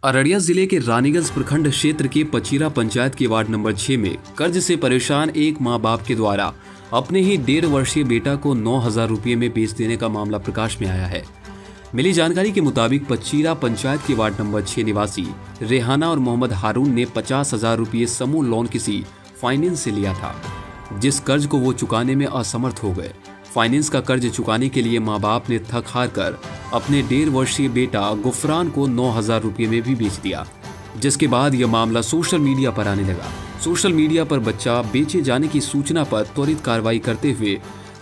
अररिया जिले के रानीगंज प्रखंड क्षेत्र के पचीरा पंचायत के वार्ड नंबर 6 में कर्ज से परेशान एक मां बाप के द्वारा अपने ही 1.5 वर्षीय बेटा को 9,000 रुपये में बेच देने का मामला प्रकाश में आया है। मिली जानकारी के मुताबिक पचीरा पंचायत के वार्ड नंबर 6 निवासी रेहाना और मोहम्मद हारून ने 50,000 रुपये समूह लोन किसी फाइनेंस से लिया था, जिस कर्ज को वो चुकाने में असमर्थ हो गए। फाइनेंस का कर्ज चुकाने के लिए माँ बाप ने थक हार कर अपने 1.5 वर्षीय बेटा गुफरान को 9,000 रुपये में भी बेच दिया, जिसके बाद यह मामला सोशल मीडिया पर आने लगा। सोशल मीडिया पर बच्चा बेचे जाने की सूचना पर त्वरित कार्रवाई करते हुए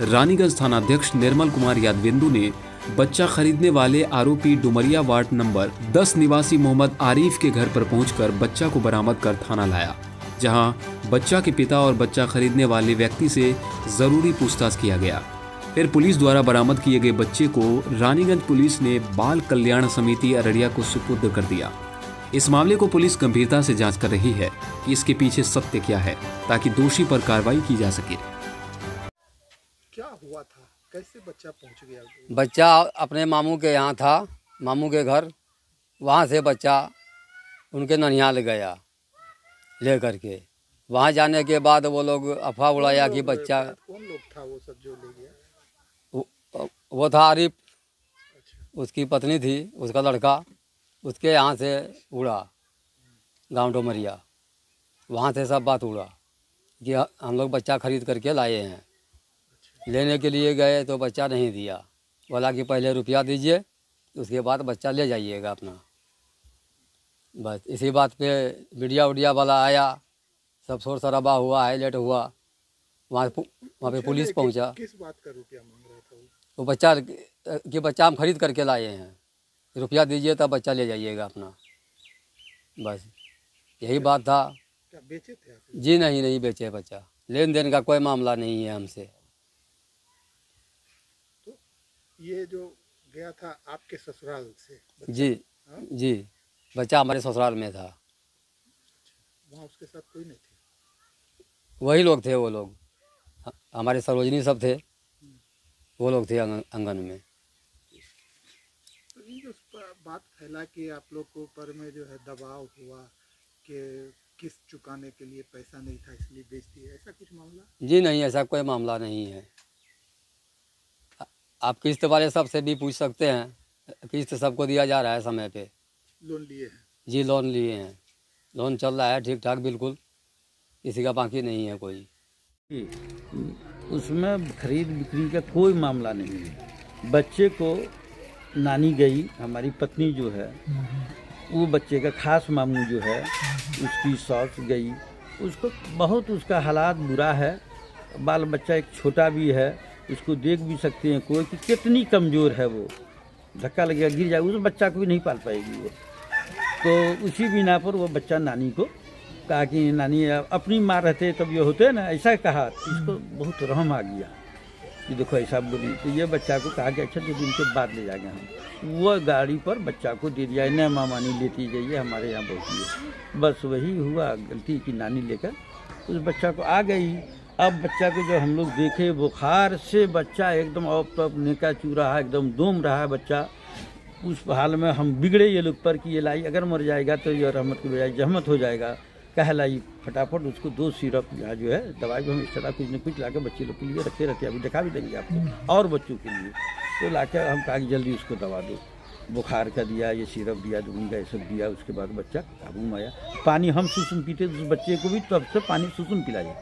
रानीगंज थानाध्यक्ष निर्मल कुमार यादवेंदु ने बच्चा खरीदने वाले आरोपी डुमरिया वार्ड नंबर 10 निवासी मोहम्मद आरिफ के घर पर पहुंचकर बच्चा को बरामद कर थाना लाया, जहां बच्चा के पिता और बच्चा खरीदने वाले व्यक्ति से जरूरी पूछताछ किया गया। फिर पुलिस द्वारा बरामद किए गए बच्चे को रानीगंज पुलिस ने बाल कल्याण समिति अररिया को सुपुर्द कर दिया। इस मामले को पुलिस गंभीरता से जांच कर रही है कि इसके पीछे सत्य क्या है, ताकि दोषी पर कार्रवाई की जा सके। क्या हुआ था, कैसे बच्चा पहुंच गया? बच्चा अपने मामू के यहाँ था, मामू के घर। वहाँ से बच्चा उनके ननिहाल गया ले करके। वहाँ जाने के बाद वो लोग अफवाह उड़ाया कि बच्चा। कौन लोग था वो सब जो ले गया? वो था आरिफ, उसकी पत्नी थी, उसका लड़का। उसके यहाँ से उड़ा गांव डुमरिया। वहाँ से सब बात उड़ा कि हम लोग बच्चा खरीद करके लाए हैं। लेने के लिए गए तो बच्चा नहीं दिया, बोला कि पहले रुपया दीजिए, उसके बाद बच्चा ले जाइएगा अपना। बस इसी बात पे मीडिया उडिया वाला आया, सब शोर शराबा हुआ, हाईलाइट हुआ। वहाँ पे पुलिस पहुँचा। किस बात का रुपया मांग रहा था वो? तो बच्चा हम खरीद करके लाए हैं, रुपया दीजिए तब बच्चा ले जाइएगा अपना। बस यही बात था। क्या बेचे थे आप? जी नहीं बेचे बच्चा। लेन देन का कोई मामला नहीं है हमसे। तो ये जो गया था आपके ससुराल से? जी हाँ? जी, बच्चा हमारे ससुराल में था। वहाँ उसके साथ कोई नहीं थे? वही लोग थे, वो लोग हमारे सरोजनी सब थे, वो लोग थे आंगन में। तो ये जो बात फैला कि आप लोग को ऊपर में जो है दबाव हुआ कि किस्त चुकाने के लिए पैसा नहीं था इसलिए बेच दिया, ऐसा कुछ मामला? जी नहीं, ऐसा कोई मामला नहीं है। आप किस्त वाले सबसे भी पूछ सकते हैं, किस्त सबको दिया जा रहा है समय पे। लोन लिए हैं? जी लोन लिए हैं, लोन चल रहा है ठीक ठाक, बिल्कुल किसी का बाकी नहीं है कोई। उसमें खरीद बिक्री का कोई मामला नहीं है। बच्चे को नानी गई, हमारी पत्नी जो है वो बच्चे का खास मामू जो है उसकी सास गई। उसको बहुत उसका हालात बुरा है, बाल बच्चा एक छोटा भी है, उसको देख भी सकते हैं कोई कि कितनी कमज़ोर है वो। धक्का लगेगा गिर जाए, उस बच्चा को भी नहीं पाल पाएगी वो। तो उसी बिना पर वो बच्चा नानी को कहा कि नानी अपनी माँ रहते तब ये होते ना, ऐसा कहा। इसको बहुत रहम आ गया कि देखो ऐसा बोली। तो ये बच्चा को कहा कि अच्छा 2 दिन के बाद ले जाएंगे हम। वो गाड़ी पर बच्चा को दे दिया, न मामा नहीं लेती जाइए, हमारे यहाँ बैठिए। बस वही हुआ गलती कि नानी लेकर उस बच्चा को आ गई। अब बच्चा को जो हम लोग देखे, बुखार से बच्चा एकदम अब नेका चू रहा है, एकदम दोम रहा है बच्चा। उस हाल में हम बिगड़े ये लोग पर कि ये लाई अगर मर जाएगा तो ये रहमत की बजाय जहमत हो जाएगा। कहलाई फटाफट उसको 2 सिरप यहाँ जो है दवाई हम इस तरह कुछ न कुछ लाकर बच्चे लोग के लिए रखे रहते हैं, अभी दिखा भी देंगे आपको, और बच्चों के लिए। तो लाकर हम कहा कि जल्दी उसको दवा दो। बुखार का दिया, ये सिरप दिया, दूनी का ये सब दिया। उसके बाद बच्चा काबू में आया। पानी हम सुसुम पीते उस बच्चे को भी तब से पानी सुसुम पिलाए,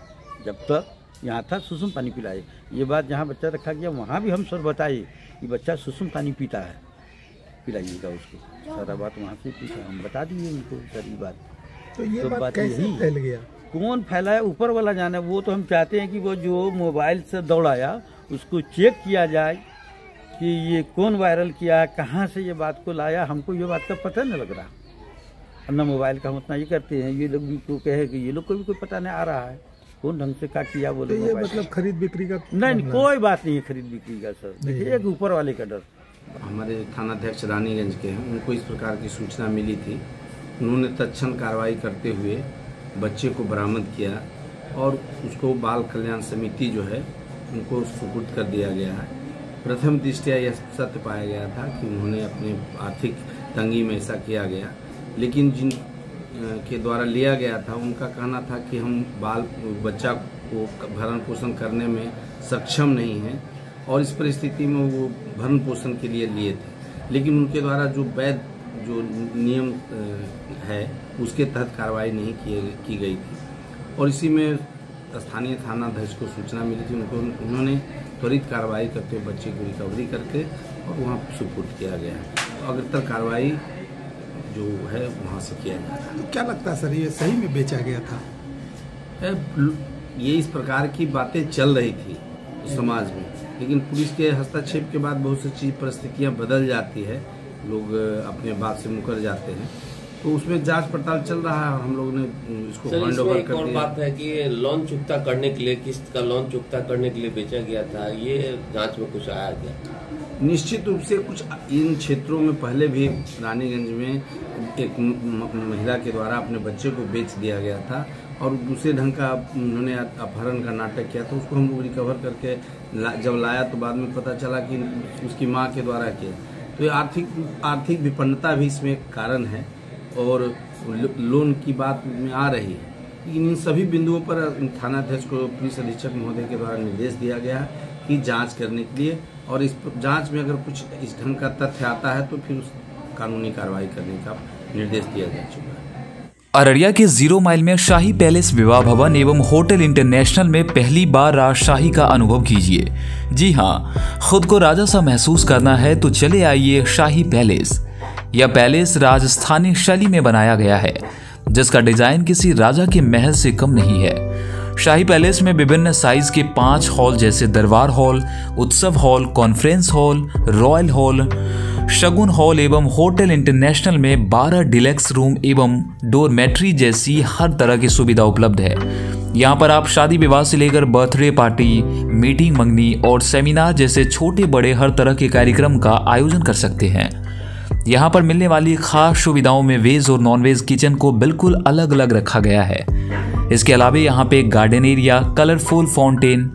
जब तक यहाँ था सुसुम पानी पिलाए। ये बात जहाँ बच्चा रखा गया वहाँ भी हम सर बताए कि बच्चा सुसुम पानी पीता है, पिलाइएगा उसको। सारा बात वहाँ से पूछा, हम बता दिए उनको सारी बात। तो ये बात कैसे फैल गया? कौन फैलाया ऊपर वाला जाने। वो तो हम चाहते हैं कि वो जो मोबाइल से दौड़ाया उसको चेक किया जाए कि ये कौन वायरल किया, कहाँ से ये बात को लाया। हमको ये बात का पता नहीं लग रहा। अपना मोबाइल का हम उतना ये करते हैं, ये लोग भी को कहे कि ये लोग को भी कोई पता नहीं आ रहा है कौन ढंग से क्या किया। बोले तो ये मतलब खरीद बिक्री का नहीं, कोई बात नहीं है खरीद बिक्री का सर। देखिए एक ऊपर वाले का डर। हमारे थानाध्यक्ष रानीगंज के हैं, उनको इस प्रकार की सूचना मिली थी। उन्होंने तत्क्षण कार्रवाई करते हुए बच्चे को बरामद किया और उसको बाल कल्याण समिति जो है उनको सुपुर्द कर दिया गया है। प्रथम दृष्टया यह सत्य पाया गया था कि उन्होंने अपने आर्थिक तंगी में ऐसा किया गया, लेकिन जिन के द्वारा लिया गया था उनका कहना था कि हम बच्चा को भरण पोषण करने में सक्षम नहीं हैं और इस परिस्थिति में वो भरण पोषण के लिए लिए थे, लेकिन उनके द्वारा जो वैध जो नियम है उसके तहत कार्रवाई नहीं की गई थी और इसी में स्थानीय थानाध्यक्ष को सूचना मिली थी। उन्होंने त्वरित कार्रवाई करते हुए बच्चे को रिकवरी करके और वहाँ सुपुर्द किया गया है। तो अग्रतर कार्रवाई जो है वहाँ से किया जा रहा है। तो क्या लगता है सर, ये सही में बेचा गया था? ये इस प्रकार की बातें चल रही थी समाज में, लेकिन पुलिस के हस्तक्षेप के बाद बहुत सी परिस्थितियाँ बदल जाती है, लोग अपने बात से मुकर जाते हैं, तो उसमें जांच पड़ताल चल रहा है और हम लोगों ने इसको हैंड ओवर कर दिया। और बात है कि ये लोन चुकता करने के लिए, किस्त का लोन चुकता करने के लिए बेचा गया था, ये जांच में कुछ आया क्या? निश्चित रूप से कुछ इन क्षेत्रों में पहले भी रानीगंज में एक महिला के द्वारा अपने बच्चे को बेच दिया गया था और दूसरे ढंग का उन्होंने अपहरण का नाटक किया था। उसको हम लोग रिकवर करके जब लाया तो बाद में पता चला कि उसकी माँ के द्वारा किया। तो ये आर्थिक विपन्नता भी इसमें कारण है और लोन की बात में आ रही है। लेकिन इन सभी बिंदुओं पर थानाध्यक्ष को पुलिस अधीक्षक महोदय के द्वारा निर्देश दिया गया है कि जांच करने के लिए, और इस जांच में अगर कुछ इस ढंग का तथ्य आता है तो फिर उस कानूनी कार्रवाई करने का निर्देश दिया जा चुका है। अररिया के 0 माइल में शाही पैलेस विवाह भवन एवं होटल इंटरनेशनल में पहली बार राजशाही का अनुभव कीजिए। जी हाँ, खुद को राजा सा महसूस करना है तो चले आइए शाही पैलेस। यह पैलेस राजस्थानी शैली में बनाया गया है, जिसका डिजाइन किसी राजा के महल से कम नहीं है। शाही पैलेस में विभिन्न साइज के 5 हॉल जैसे Darbar hall, Utsav hall, conference hall, royal hall, Shagun hall एवं होटल इंटरनेशनल में 12 डिलक्स रूम एवं डोरमेट्री जैसी हर तरह की सुविधा उपलब्ध है। यहाँ पर आप शादी विवाह से लेकर बर्थडे पार्टी, मीटिंग मंगनी और सेमिनार जैसे छोटे बड़े हर तरह के कार्यक्रम का आयोजन कर सकते हैं। यहाँ पर मिलने वाली खास सुविधाओं में वेज और नॉन वेज किचन को बिल्कुल अलग अलग रखा गया है। इसके अलावा यहाँ पे गार्डन एरिया, कलरफुल फाउंटेन,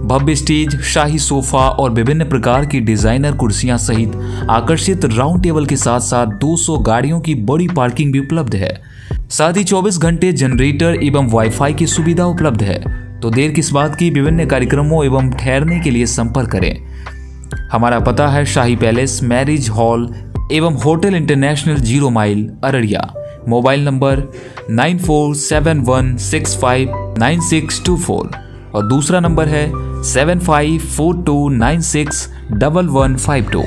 भव्य स्टेज, शाही सोफा और विभिन्न प्रकार की डिजाइनर कुर्सियां सहित आकर्षित राउंड टेबल के साथ साथ 200 गाड़ियों की बड़ी पार्किंग भी उपलब्ध है। साथ ही 24 घंटे जनरेटर एवं वाईफाई की सुविधा उपलब्ध है। तो देर किस बात की, विभिन्न कार्यक्रमों एवं ठहरने के लिए संपर्क करें। हमारा पता है शाही पैलेस, मैरिज हॉल एवं hotel international 0 mile, Araria. Mobile number 9471659624 और दूसरा नंबर है 7542961152।